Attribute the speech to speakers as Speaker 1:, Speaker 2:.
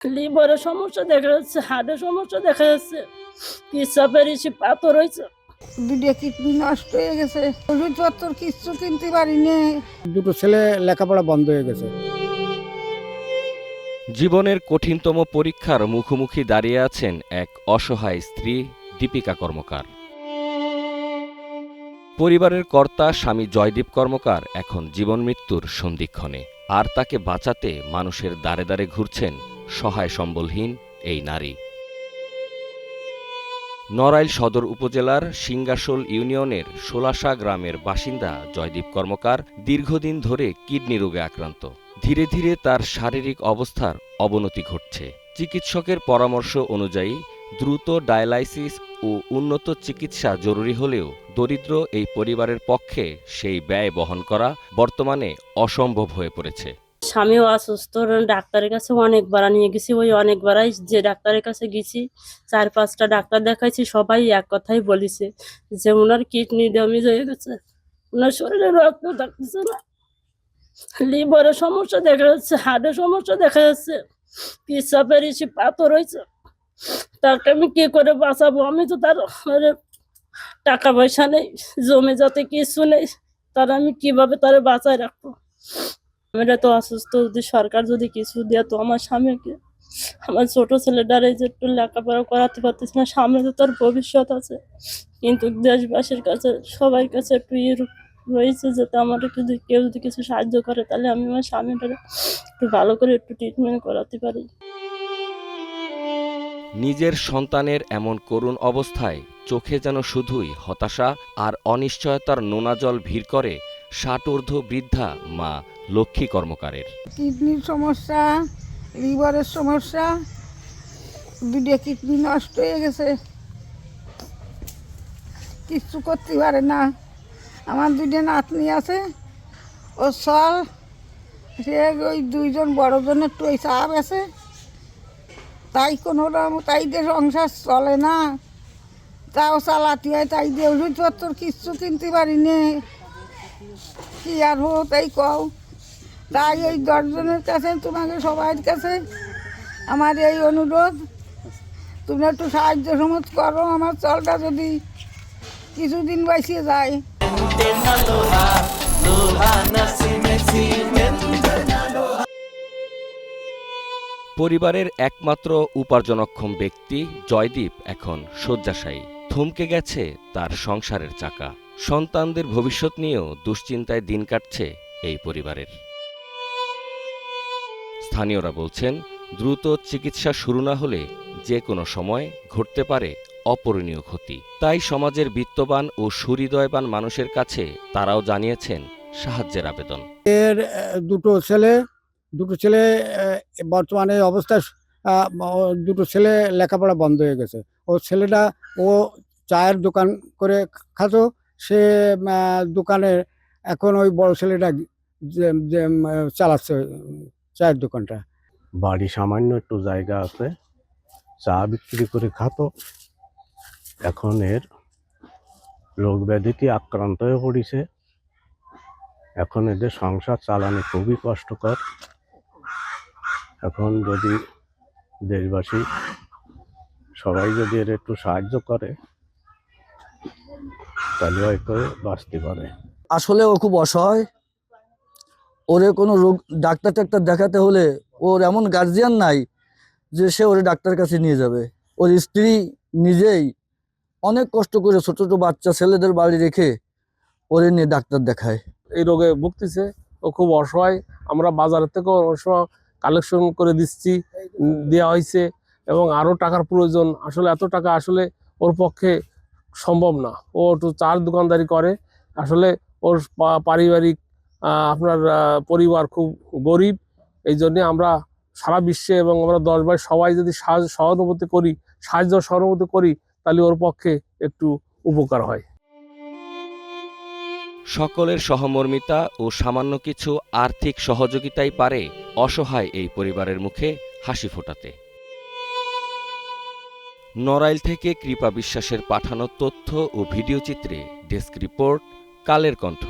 Speaker 1: লিভারের সমস্যা দেখা যাচ্ছে, হার্টের সমস্যা দেখা যাচ্ছে, পেচ্ছাপের পাথর হয়েছে।
Speaker 2: দুটো কিডনি নষ্ট হয়ে গেছে, ওষুধপত্র কিচ্ছু কিনতে পারিনি।
Speaker 3: দুটো ছেলে লেখাপড়া বন্ধ হয়ে গেছে।
Speaker 4: জীবনের কঠিনতম পরীক্ষার মুখোমুখি দাঁড়িয়ে আছেন এক অসহায় স্ত্রী দীপিকা কর্মকার। পরিবারের কর্তা স্বামী জয়দীপ কর্মকার এখন জীবন মৃত্যুর সন্ধিক্ষণে, আর তাকে বাঁচাতে মানুষের দ্বারে দ্বারে ঘুরছেন সহায় সম্বলহীন এই নারী। নড়াইল সদর উপজেলার সিংগাসোল ইউনিয়নের সোলাশা গ্রামের বাসিন্দা জয়দীপ কর্মকার দীর্ঘদিন ধরে কিডনি রোগে আক্রান্ত। ধীরে ধীরে তার শারীরিক অবস্থার অবনতি ঘটছে। চিকিৎসকের পরামর্শ অনুযায়ী দ্রুত ডায়ালাইসিস ও উন্নত চিকিৎসা জরুরি হলেও দরিদ্র এই পরিবারের পক্ষে সেই ব্যয় বহন করা বর্তমানে অসম্ভব হয়ে পড়েছে।
Speaker 1: স্বামীও অসুস্থ, ডাক্তারের কাছে অনেকবার নিয়ে গেছি। ওই অনেকবারই যে ডাক্তারের কাছে গেছি, 4-5টা ডাক্তার দেখাইছি, সবাই এক কথাই বলেছে যে ওনার কিডনি ড্যামেজ হয়ে গেছে, ওনার শরীরে রক্ত থাকতেছে না, লিভারের সমস্যা দেখা যাচ্ছে, হার্টের সমস্যা দেখা যাচ্ছে, পেচ্ছাপের পাথর হয়েছে। তাকে আমি কি করে বাঁচাবো? আমি তো তার টাকা পয়সা নেই, জমে যাতে কিছু নেই, তার আমি কিভাবে তার বাঁচায় রাখবো? আমরা তো অসুস্থ, যদি সরকার যদি কিছু দেয় তো আমার স্বামীকে, আমার ছোট ছেলেটার এই যে একটু লেখাপড়া করাতে পারতেছি না, সামনে তো তার ভবিষ্যৎ আছে, কিন্তু দেশবাসীর কাছে সবার কাছে একটু রয়েছে যাতে আমার যদি কেউ যদি কিছু সাহায্য করে তাহলে আমি আমার স্বামীটাকে একটু ভালো করে একটু ট্রিটমেন্ট করাতে পারি।
Speaker 4: নিজের সন্তানের এমন করুণ অবস্থায় চোখে যেন শুধুই হতাশা আর অনিশ্চয়তার নোনা জল ভিড় করে 60 বৃদ্ধা মা লক্ষ্মী কর্মকারের।
Speaker 2: কিডনির সমস্যা, লিভারের সমস্যা, দুটো কিডনি নষ্ট হয়ে গেছে, কিচ্ছু করতে পারে না। আমার দুটো নাতনি আছে, ও চল সে ওই দুইজন বড়জনের একটু ওই চাপ আছে, তাই কোনো রকম তাই দিয়ে সংসার চলে না, তাও চালাতে হয়, তাই দিয়ে ওষুধপত্র কিচ্ছু কিনতে পারিনি। কি আর হো তাই কও, তাই এই 10 জনের কাছে তোমাকে সবার কাছে আমার এই অনুরোধ, তুমি একটু সাহায্য সমত করো, আমার চলটা যদি কিছুদিন বাঁচিয়ে যায়।
Speaker 4: পরিবারের একমাত্র উপার্জনক্ষম ব্যক্তি জয়দীপ এখন শয্যাশায়ী। থমকে গেছে তার সংসারের চাকা। সন্তানদের ভবিষ্যৎ নিয়েও দুশ্চিন্তায় দিন কাটছে এই পরিবারের। স্থানীয়রা বলছেন, দ্রুত চিকিৎসা শুরু না হলে যে কোনো সময় ঘটতে পারে অপূরণীয় ক্ষতি। তাই সমাজের বিত্তবান ও সুহৃদয়বান মানুষের কাছে তারাও জানিয়েছেন সাহায্যের আবেদন।
Speaker 3: এর দুটো ছেলে বর্তমানে অবস্থায় দুটো ছেলে লেখাপড়া বন্ধ হয়ে গেছে। ছেলেটা ও চায়ের দোকান করে খাতো, সে দোকানে এখন ওই বড় ছেলেটা চালাচ্ছে চায়ের দোকানটা।
Speaker 5: বাড়ি সামান্য একটু জায়গা আছে, চা বিক্রি করে খাতো, এখন এর রোগ ব্যাধিতে আক্রান্ত হয়ে পড়েছে। এখন এদের সংসার চালানো খুবই কষ্টকর। এখন যদি দেশবাসী সবাই যদি এর একটু সাহায্য করে তাহলে হয়তো বাঁচতে পারে।
Speaker 6: আসলে ও খুব অসহায়, ওরে কোনো রোগ ডাক্তার দেখাতে হলে ওর এমন গার্জিয়ান নাই যে সে ওরে ডাক্তার কাছে নিয়ে যাবে। ওর স্ত্রী নিজেই অনেক কষ্ট করে ছোট ছোট বাচ্চা ছেলেদের বাড়ি রেখে ওরে নিয়ে ডাক্তার দেখায়।
Speaker 7: এই রোগে ভুগতেছে, ও খুব অসহায়। আমরা বাজার থেকেও অসহায় কালেকশন করে দেওয়া হয়েছে, এবং আরও টাকার প্রয়োজন। আসলে এত টাকা আসলে ওর পক্ষে সম্ভব না। ও একটু চার দোকানদারি করে। আসলে ওর পারিবারিক আপনার পরিবার খুব গরিব। এই জন্যে আমরা সারা বিশ্বে এবং আমরা 10 ভাই সবাই যদি সাহায্য সহানুভূতি করি তাহলে ওর পক্ষে একটু উপকার হয়।
Speaker 4: সকলের সহমর্মিতা ও সামান্য কিছু আর্থিক সহযোগিতাই পারে অসহায় এই পরিবারের মুখে হাসি ফোটাতে। নড়াইল থেকে কৃপা বিশ্বাসের পাঠানো তথ্য ও ভিডিওচিত্রে ডেস্ক রিপোর্ট, কালের কণ্ঠ।